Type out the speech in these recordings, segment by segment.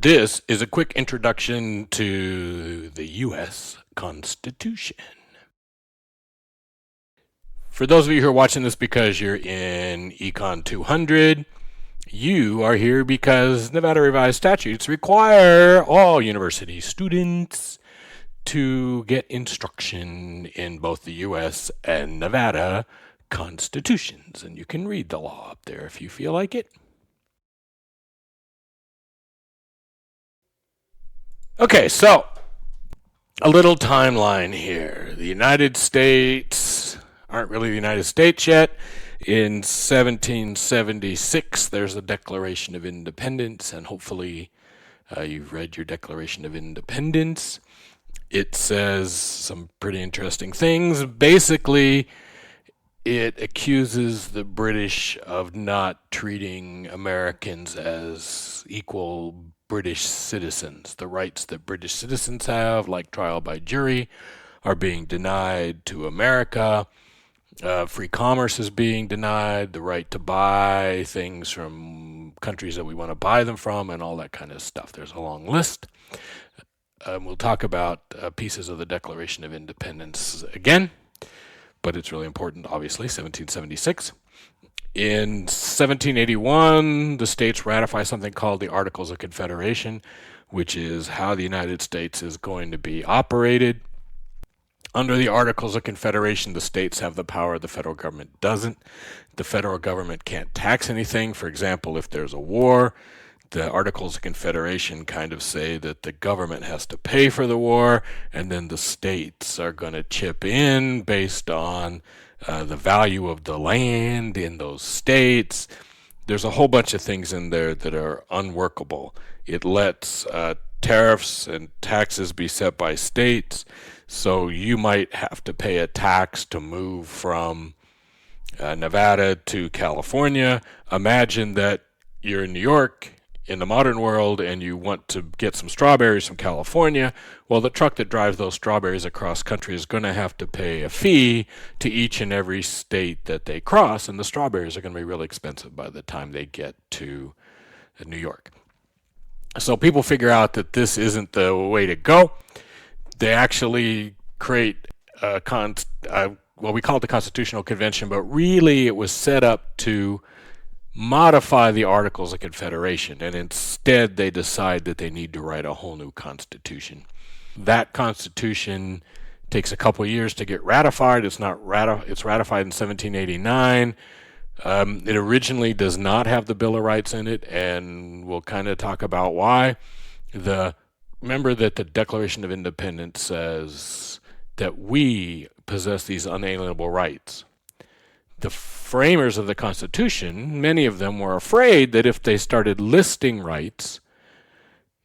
This is a quick introduction to the U.S. Constitution. For those of you who are watching this because you're in Econ 200, you are here because Nevada revised statutes require all university students to get instruction in both the U.S. and Nevada constitutions. And you can read the law up there if you feel like it. Okay, so a little timeline here. The United States aren't really the United States yet. In 1776, there's the Declaration of Independence, and hopefully you've read your Declaration of Independence. It says some pretty interesting things. Basically, it accuses the British of not treating Americans as equal British citizens. The rights that British citizens have, like trial by jury, are being denied to America. Free commerce is being denied, the right to buy things from countries that we want to buy them from, and all that kind of stuff. There's a long list. We'll talk about pieces of the Declaration of Independence again, but it's really important, obviously, 1776. In 1781, the states ratify something called the Articles of Confederation, which is how the United States is going to be operated. Under the Articles of Confederation, the states have the power, the federal government doesn't. The federal government can't tax anything. For example, if there's a war, the Articles of Confederation kind of say that the government has to pay for the war, and then the states are going to chip in based on the value of the land in those states. There's a whole bunch of things in there that are unworkable. It lets tariffs and taxes be set by states, so you might have to pay a tax to move from Nevada to California. Imagine that you're in New York in the modern world and you want to get some strawberries from California. Well, the truck that drives those strawberries across country is going to have to pay a fee to each and every state that they cross, and the strawberries are going to be really expensive by the time they get to New York. So people figure out that this isn't the way to go. They actually create what we call it the Constitutional Convention, but really it was set up to modify the Articles of Confederation, and instead they decide that they need to write a whole new constitution. That constitution takes a couple of years to get ratified. It's ratified in 1789. It originally does not have the Bill of Rights in it, and we'll kind of talk about why. Remember that the Declaration of Independence says that we possess these unalienable rights. The framers of the Constitution, many of them were afraid that if they started listing rights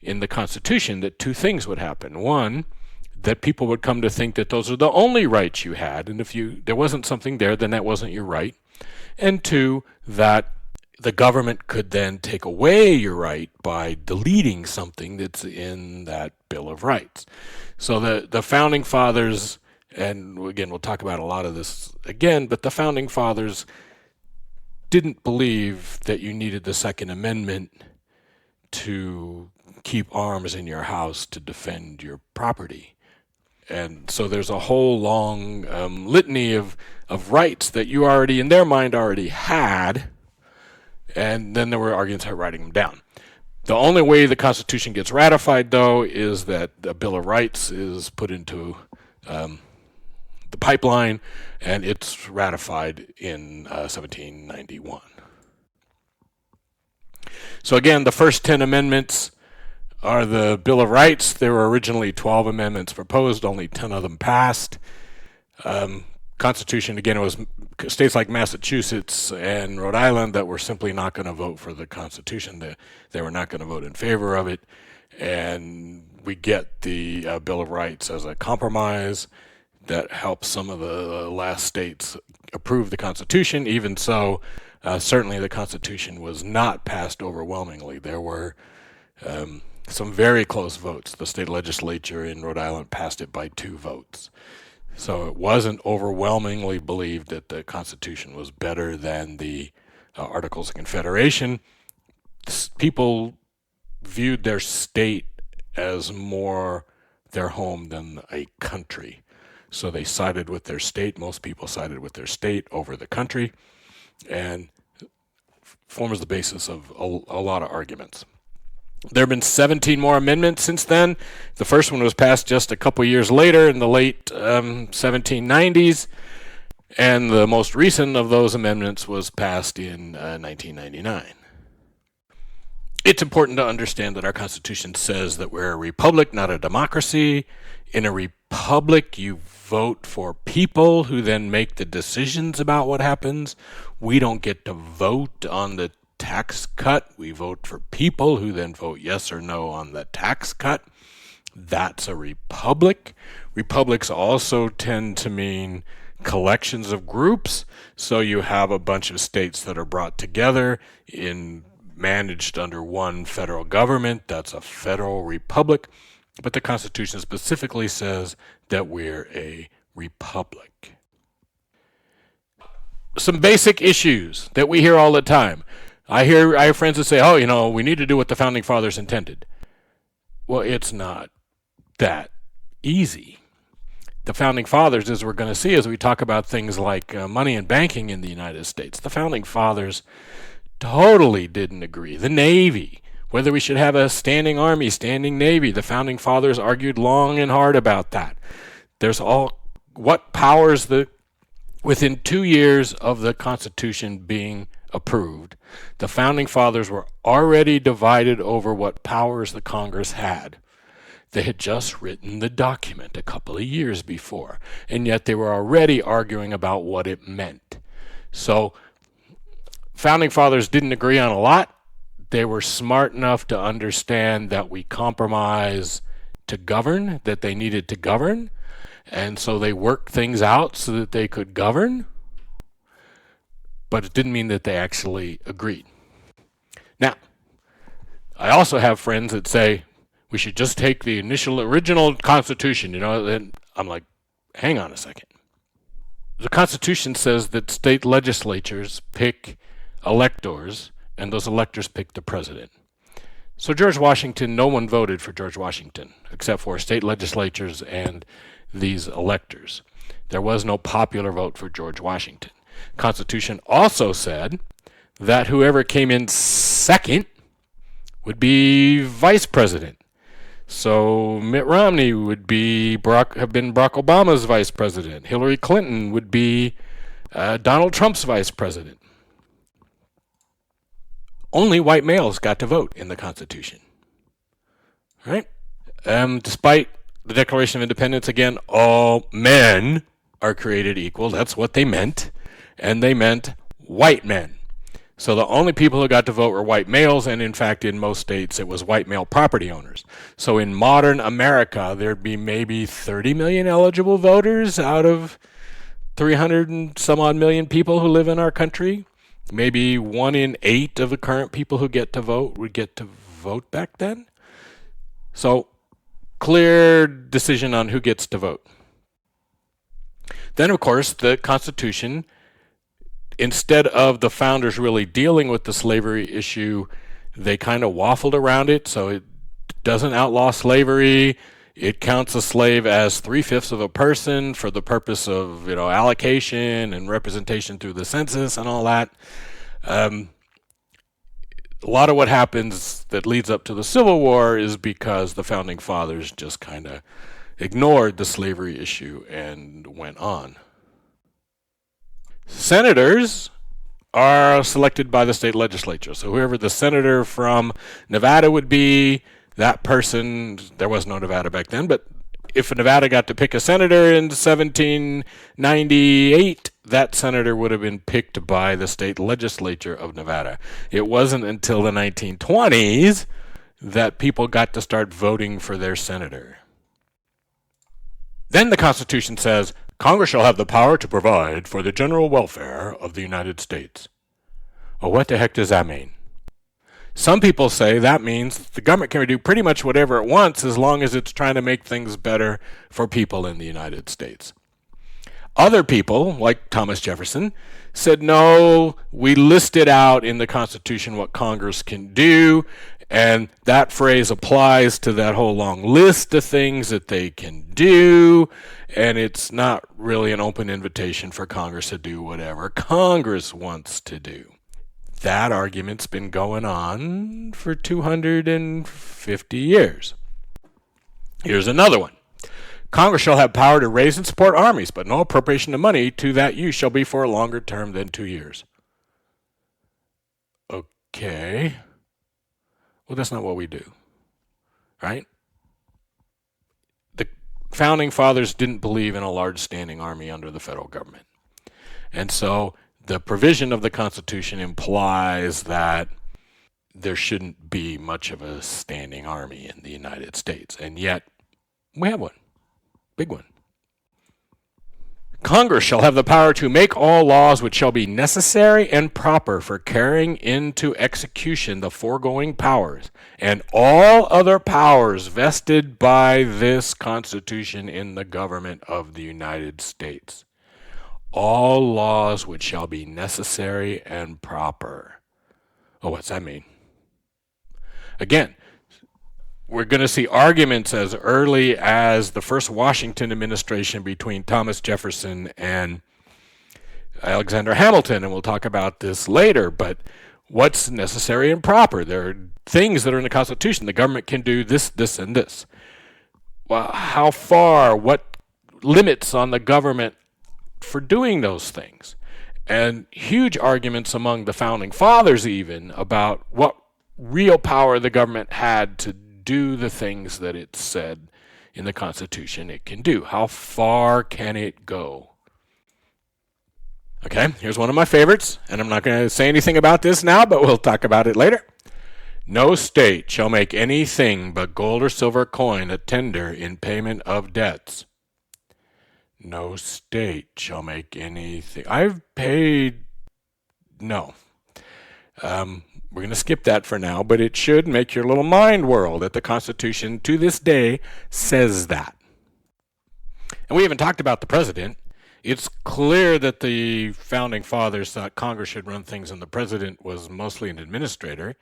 in the Constitution, that two things would happen. One, that people would come to think that those are the only rights you had, and if there wasn't something there, then that wasn't your right. And two, that the government could then take away your right by deleting something that's in that Bill of Rights. So the Founding Fathers, and again, we'll talk about a lot of this again, but the Founding Fathers didn't believe that you needed the Second Amendment to keep arms in your house to defend your property. And so there's a whole long litany of rights that you already, in their mind, already had, and then there were arguments about writing them down. The only way the Constitution gets ratified, though, is that the Bill of Rights is put into the pipeline, and it's ratified in 1791. So again, the first 10 amendments are the Bill of Rights. There were originally 12 amendments proposed, only 10 of them passed. Constitution, again, it was states like Massachusetts and Rhode Island that were simply not going to vote for the Constitution. They were not going to vote in favor of it. And we get the Bill of Rights as a compromise that helps some of the last states approve the Constitution. Even so, certainly the Constitution was not passed overwhelmingly. There were some very close votes. The state legislature in Rhode Island passed it by 2 votes. So it wasn't overwhelmingly believed that the Constitution was better than the Articles of Confederation. People viewed their state as more their home than a country. So they sided with their state. Most people sided with their state over the country, and forms the basis of a lot of arguments. There have been 17 more amendments since then. The first one was passed just a couple years later in the late 1790s, and the most recent of those amendments was passed in 1999. It's important to understand that our Constitution says that we're a republic, not a democracy. In a republic, you vote for people who then make the decisions about what happens. We don't get to vote on the tax cut. We vote for people who then vote yes or no on the tax cut. That's a republic. Republics also tend to mean collections of groups. So you have a bunch of states that are brought together managed under one federal government. That's a federal republic. But the Constitution specifically says that we're a republic. Some basic issues that we hear all the time. I have friends that say, oh, we need to do what the Founding Fathers intended. Well, it's not that easy. The Founding Fathers, as we're going to see as we talk about things like money and banking in the United States, the Founding Fathers totally didn't agree. The Navy, whether we should have a standing Army, standing Navy, the Founding Fathers argued long and hard about that. What powers within 2 years of the Constitution being approved, the Founding Fathers were already divided over what powers the Congress had. They had just written the document a couple of years before, and yet they were already arguing about what it meant. So Founding Fathers didn't agree on a lot. They were smart enough to understand that we compromise to govern, that they needed to govern, and so they worked things out so that they could govern, but it didn't mean that they actually agreed. Now, I also have friends that say we should just take the original Constitution, and I'm like, hang on a second. The Constitution says that state legislatures pick electors, and those electors pick the president. So George Washington, no one voted for George Washington except for state legislatures and these electors. There was no popular vote for George Washington. Constitution also said that whoever came in second would be vice president. So Mitt Romney would have been Barack Obama's vice president. Hillary Clinton would be Donald Trump's vice president. Only white males got to vote in the Constitution. Right? Despite the Declaration of Independence, again, all men are created equal. That's what they meant. And they meant white men. So the only people who got to vote were white males, and in fact, in most states, it was white male property owners. So in modern America, there'd be maybe 30 million eligible voters out of 300 and some odd million people who live in our country. Maybe 1 in 8 of the current people who get to vote would get to vote back then. So clear decision on who gets to vote. Then, of course, the Constitution, instead of the founders really dealing with the slavery issue, they kind of waffled around it. So it doesn't outlaw slavery. It counts a slave as 3/5 of a person for the purpose of, allocation and representation through the census and all that. A lot of what happens that leads up to the Civil War is because the Founding Fathers just kind of ignored the slavery issue and went on. Senators are selected by the state legislature. So whoever the senator from Nevada would be, that person, there was no Nevada back then, but if Nevada got to pick a senator in 1798, that senator would have been picked by the state legislature of Nevada. It wasn't until the 1920s that people got to start voting for their senator. Then the Constitution says, Congress shall have the power to provide for the general welfare of the United States. Well, what the heck does that mean? Some people say that means the government can do pretty much whatever it wants as long as it's trying to make things better for people in the United States. Other people, like Thomas Jefferson, said, no, we listed out in the Constitution what Congress can do, And that phrase applies to that whole long list of things that they can do. And it's not really an open invitation for Congress to do whatever Congress wants to do. That argument's been going on for 250 years. Here's another one. Congress shall have power to raise and support armies, but no appropriation of money to that use shall be for a longer term than 2 years. Okay. Well, that's not what we do, right? The founding fathers didn't believe in a large standing army under the federal government. And so the provision of the Constitution implies that there shouldn't be much of a standing army in the United States. And yet, we have one. Big one. Congress shall have the power to make all laws which shall be necessary and proper for carrying into execution the foregoing powers, and all other powers vested by this Constitution in the government of the United States. All laws which shall be necessary and proper. Oh, what's that mean? Again, we're going to see arguments as early as the first Washington administration between Thomas Jefferson and Alexander Hamilton, and we'll talk about this later, but what's necessary and proper? There are things that are in the Constitution. The government can do this, this, and this. Well, how far? What limits on the government for doing those things? And huge arguments among the founding fathers even about what real power the government had to do the things that it said in the Constitution it can do. How far can it go? Okay, here's one of my favorites, and I'm not going to say anything about this now, but we'll talk about it later. No state shall make anything but gold or silver coin a tender in payment of debts. No state shall make anything. I've paid... No. We're going to skip that for now, but it should make your little mind whirl that the Constitution to this day says that. And we haven't talked about the president. It's clear that the founding fathers thought Congress should run things and the president was mostly an administrator.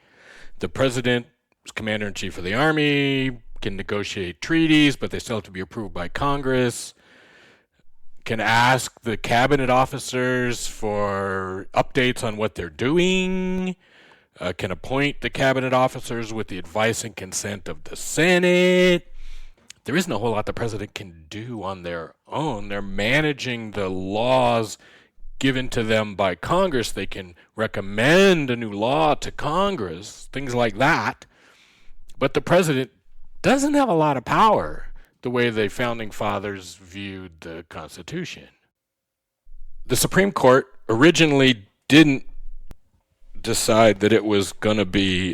The president is commander-in-chief of the army, can negotiate treaties, but they still have to be approved by Congress, can ask the cabinet officers for updates on what they're doing, can appoint the cabinet officers with the advice and consent of the Senate. There isn't a whole lot the president can do on their own. They're managing the laws given to them by Congress. They can recommend a new law to Congress, things like that. But the president doesn't have a lot of power the way the founding fathers viewed the Constitution. The Supreme Court originally didn't decide that it was going to be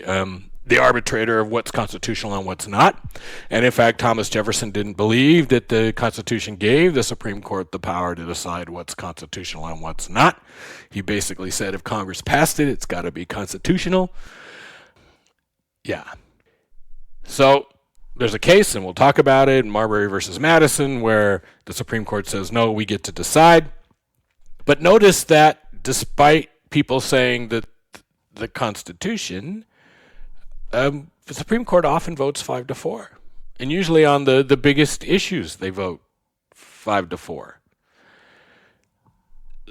the arbitrator of what's constitutional and what's not. And in fact, Thomas Jefferson didn't believe that the Constitution gave the Supreme Court the power to decide what's constitutional and what's not. He basically said if Congress passed it, it's got to be constitutional. Yeah. So there's a case, and we'll talk about it, Marbury versus Madison, where the Supreme Court says, no, we get to decide. But notice that despite people saying that the Constitution, the Supreme Court often votes 5-4. And usually on the biggest issues, they vote 5-4.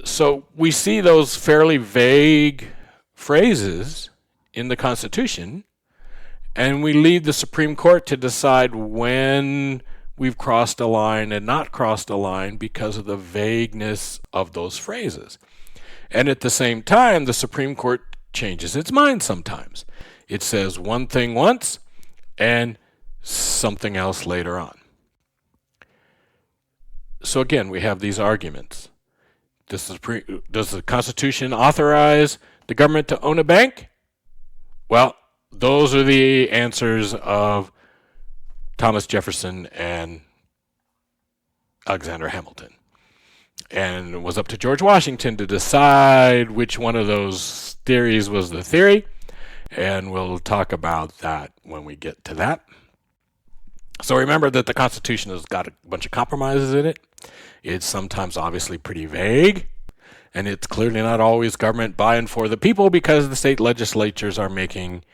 So we see those fairly vague phrases in the Constitution, and we leave the Supreme Court to decide when we've crossed a line and not crossed a line because of the vagueness of those phrases. And at the same time, the Supreme Court changes its mind sometimes. It says one thing once and something else later on. So again, we have these arguments. Does the Constitution authorize the government to own a bank? Well, those are the answers of Thomas Jefferson and Alexander Hamilton. And it was up to George Washington to decide which one of those theories was the theory. And we'll talk about that when we get to that. So remember that the Constitution has got a bunch of compromises in it. It's sometimes obviously pretty vague. And it's clearly not always government by and for the people because the state legislatures are making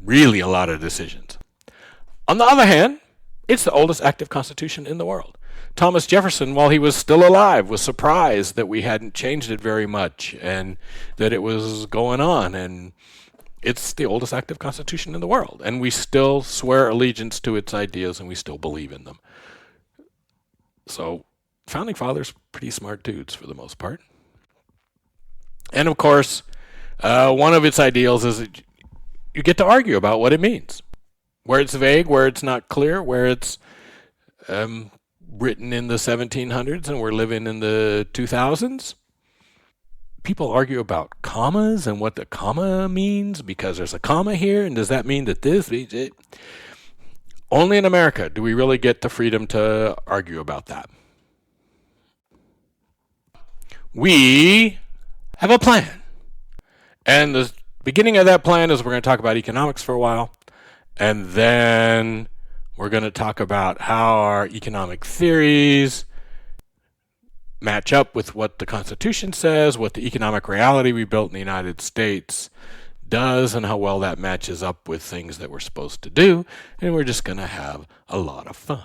really a lot of decisions. On the other hand, it's the oldest active constitution in the world. Thomas Jefferson, while he was still alive, was surprised that we hadn't changed it very much and that it was going on. And it's the oldest active constitution in the world. And we still swear allegiance to its ideas and we still believe in them. So, founding fathers, pretty smart dudes for the most part. And of course, one of its ideals is that you get to argue about what it means. Where it's vague, where it's not clear, where it's written in the 1700s and we're living in the 2000s. People argue about commas and what the comma means because there's a comma here, and does that mean that this means it? Only in America do we really get the freedom to argue about that. We have a plan. And the beginning of that plan is we're going to talk about economics for a while. And then we're going to talk about how our economic theories match up with what the Constitution says, what the economic reality we built in the United States does, and how well that matches up with things that we're supposed to do. And we're just going to have a lot of fun.